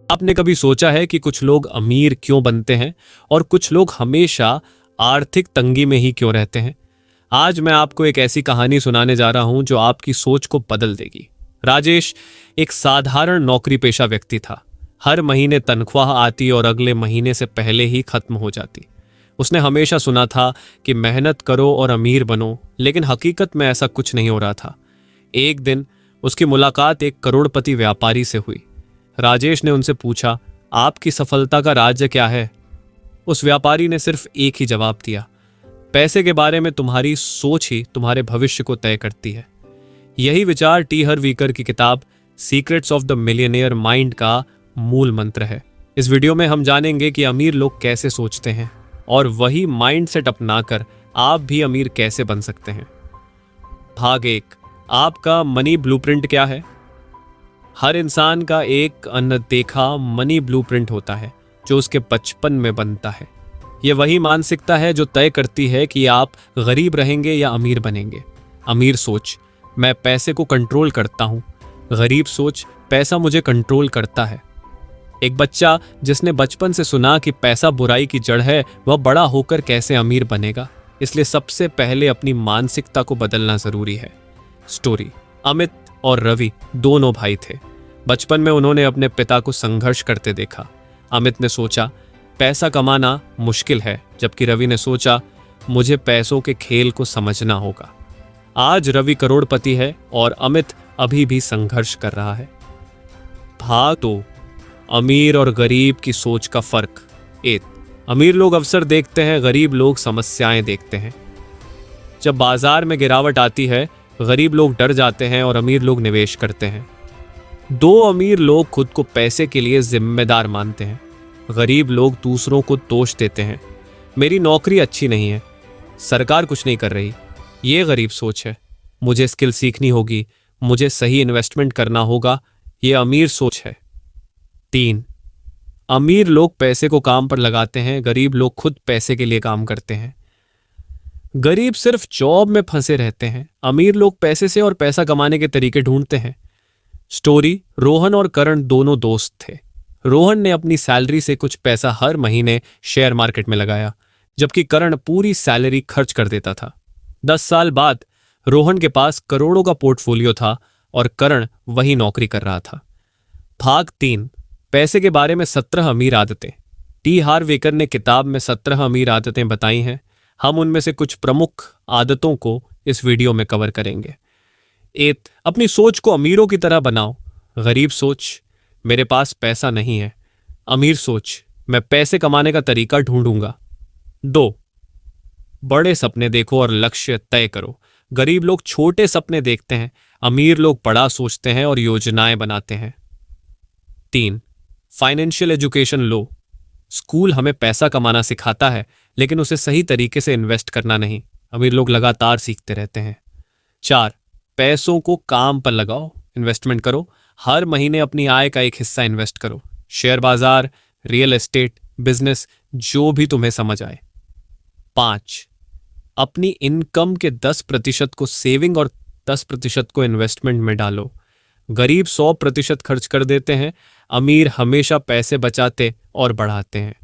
आपने कभी सोचा है कि कुछ लोग अमीर क्यों बनते हैं और कुछ लोग हमेशा आर्थिक तंगी में ही क्यों रहते हैं? आज मैं आपको एक ऐसी कहानी सुनाने जा रहा हूं जो आपकी सोच को बदल देगी। राजेश एक साधारण नौकरी पेशा व्यक्ति था। हर महीने तनख्वाह आती और अगले महीने से पहले ही खत्म हो जाती। उसने हमेशा सुना था कि मेहनत करो और अमीर बनो, लेकिन हकीकत में ऐसा कुछ नहीं हो रहा था। एक दिन उसकी मुलाकात एक करोड़पति व्यापारी से हुई। राजेश ने उनसे पूछा, आपकी सफलता का राज क्या है? उस व्यापारी ने सिर्फ एक ही जवाब दिया, पैसे के बारे में तुम्हारी सोच ही तुम्हारे भविष्य को तय करती है। यही विचार टी हर वीकर की किताब secrets of the millionaire mind का मूल मंत्र है। इस वीडियो में हम जानेंगे कि अमीर लोग कैसे सोचते हैं और वही माइंडसेट अपनाकर आप भी अमीर कैसे बन सकते हैं। भाग 1, आपका मनी ब्लूप्रिंट क्या है? हर इंसान का एक अनदेखा मनी ब्लूप्रिंट होता है जो उसके बचपन में बनता है। यह वही मानसिकता है जो तय करती है कि आप गरीब रहेंगे या अमीर बनेंगे। अमीर सोच, मैं पैसे को कंट्रोल करता हूं। गरीब सोच, पैसा मुझे कंट्रोल करता है। एक बच्चा जिसने बचपन से सुना कि पैसा बुराई की जड़ है, वह बड़ा होकर कैसे अमीर बनेगा? इसलिए सबसे पहले अपनी मानसिकता को बदलना जरूरी है। स्टोरी, अमित और रवि दोनों भाई थे। बचपन में उन्होंने अपने पिता को संघर्ष करते देखा। अमित ने सोचा पैसा कमाना मुश्किल है, जबकि रवि ने सोचा मुझे पैसों के खेल को समझना होगा। आज रवि करोड़पति है और अमित अभी भी संघर्ष कर रहा है। भाग 2, अमीर और गरीब की सोच का फर्क। 1, अमीर लोग अवसर देखते हैं, गरीब लोग समस्याएं देखते हैं। जब बाजार में गिरावट आती है, गरीब लोग डर जाते हैं और अमीर लोग निवेश करते हैं। दो अमीर लोग खुद को पैसे के लिए जिम्मेदार मानते हैं। गरीब लोग दूसरों को दोष देते हैं, मेरी नौकरी अच्छी नहीं है, सरकार कुछ नहीं कर रही। ये गरीब सोच है। मुझे स्किल सीखनी होगी, मुझे सही इन्वेस्टमेंट करना होगा, ये अमीर सोच है। 3, अमीर लोग पैसे को काम पर लगाते हैं, गरीब लोग खुद पैसे के लिए काम करते हैं। गरीब सिर्फ जॉब में फंसे रहते हैं, अमीर लोग पैसे से और पैसा कमाने के तरीके ढूंढते हैं। स्टोरी, रोहन और करण दोनों दोस्त थे। रोहन ने अपनी सैलरी से कुछ पैसा हर महीने शेयर मार्केट में लगाया, जबकि करण पूरी सैलरी खर्च कर देता था। 10 साल बाद रोहन के पास करोड़ों का पोर्टफोलियो था और करण वही नौकरी कर रहा था। भाग 3, पैसे के बारे में 17 अमीर आदतें। टी हार वेकर ने किताब में 17 अमीर आदतें बताई हैं। हम उनमें से कुछ प्रमुख आदतों को इस वीडियो में कवर करेंगे। 1, अपनी सोच को अमीरों की तरह बनाओ। गरीब सोच, मेरे पास पैसा नहीं है। अमीर सोच, मैं पैसे कमाने का तरीका ढूंढूंगा। 2, बड़े सपने देखो और लक्ष्य तय करो। गरीब लोग छोटे सपने देखते हैं, अमीर लोग बड़ा सोचते हैं और योजनाएं बनाते हैं। 3, फाइनेंशियल एजुकेशन लो। स्कूल हमें पैसा कमाना सिखाता है, लेकिन उसे सही तरीके से इन्वेस्ट करना नहीं। अमीर लोग लगातार सीखते रहते हैं। 4, पैसों को काम पर लगाओ, इन्वेस्टमेंट करो। हर महीने अपनी आय का एक हिस्सा इन्वेस्ट करो, शेयर बाजार, रियल एस्टेट, बिजनेस, जो भी तुम्हें समझ आए। 5, अपनी इनकम के 10% को सेविंग और 10% को इन्वेस्टमेंट में डालो। गरीब 100% खर्च कर देते हैं, अमीर हमेशा पैसे बचाते और बढ़ाते हैं।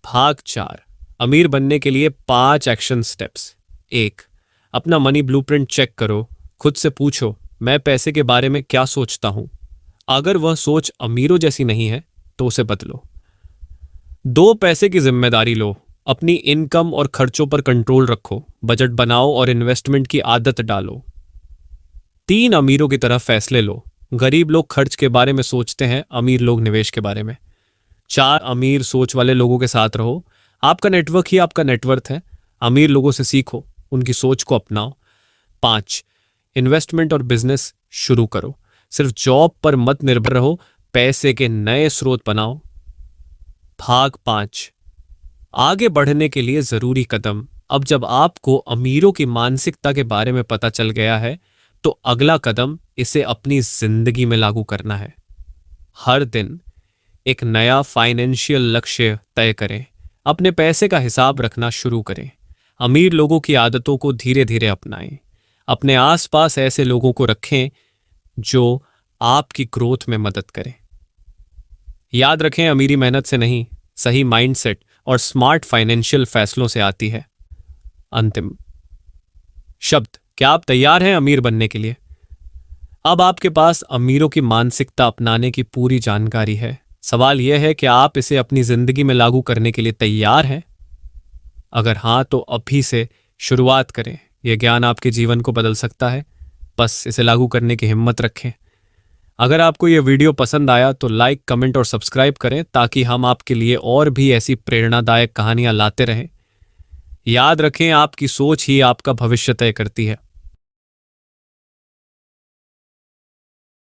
भाग 4, अमीर बनने के लिए 5 एक्शन स्टेप्स। 1, अपना मनी ब्लूप्रिंट चेक करो। खुद से पूछो, मैं पैसे के बारे में क्या सोचता हूं? अगर वह सोच अमीरों जैसी नहीं है तो उसे बदलो। 2, पैसे की जिम्मेदारी लो। अपनी इनकम और खर्चों पर कंट्रोल रखो, बजट बनाओ और इन्वेस्टमेंट की आदत डालो। 3, अमीरों की तरह फैसले लो। गरीब लोग खर्च के बारे में सोचते हैं, अमीर लोग निवेश के बारे में। 4, अमीर सोच वाले लोगों के साथ रहो। आपका नेटवर्क ही आपका नेटवर्थ है। अमीर लोगों से सीखो, उनकी सोच को अपनाओ। 5, इन्वेस्टमेंट और बिजनेस शुरू करो। सिर्फ जॉब पर मत निर्भर रहो, पैसे के नए स्रोत बनाओ। भाग 5, आगे बढ़ने के लिए जरूरी कदम। अब जब आपको अमीरों की मानसिकता के बारे में पता चल गया है, तो अगला कदम इसे अपनी जिंदगी में लागू करना है। हर दिन एक नया फाइनेंशियल लक्ष्य तय करें। अपने पैसे का हिसाब रखना शुरू करें। अमीर लोगों की आदतों को धीरे धीरे अपनाएं। अपने आसपास ऐसे लोगों को रखें जो आपकी ग्रोथ में मदद करें। याद रखें, अमीरी मेहनत से नहीं, सही माइंडसेट और स्मार्ट फाइनेंशियल फैसलों से आती है। अंतिम शब्द, क्या आप तैयार हैं अमीर बनने के लिए? अब आपके पास अमीरों की मानसिकता अपनाने की पूरी जानकारी है। सवाल यह है कि आप इसे अपनी जिंदगी में लागू करने के लिए तैयार हैं? अगर हां, तो अभी से शुरुआत करें। यह ज्ञान आपके जीवन को बदल सकता है। बस इसे लागू करने की हिम्मत रखें। अगर आपको यह वीडियो पसंद आया तो लाइक, कमेंट और सब्सक्राइब करें ताकि हम आपके लिए और भी ऐसी प्रेरणादायक कहानियां लाते रहें। याद रखें, आपकी सोच ही आपका भविष्य तय करती है।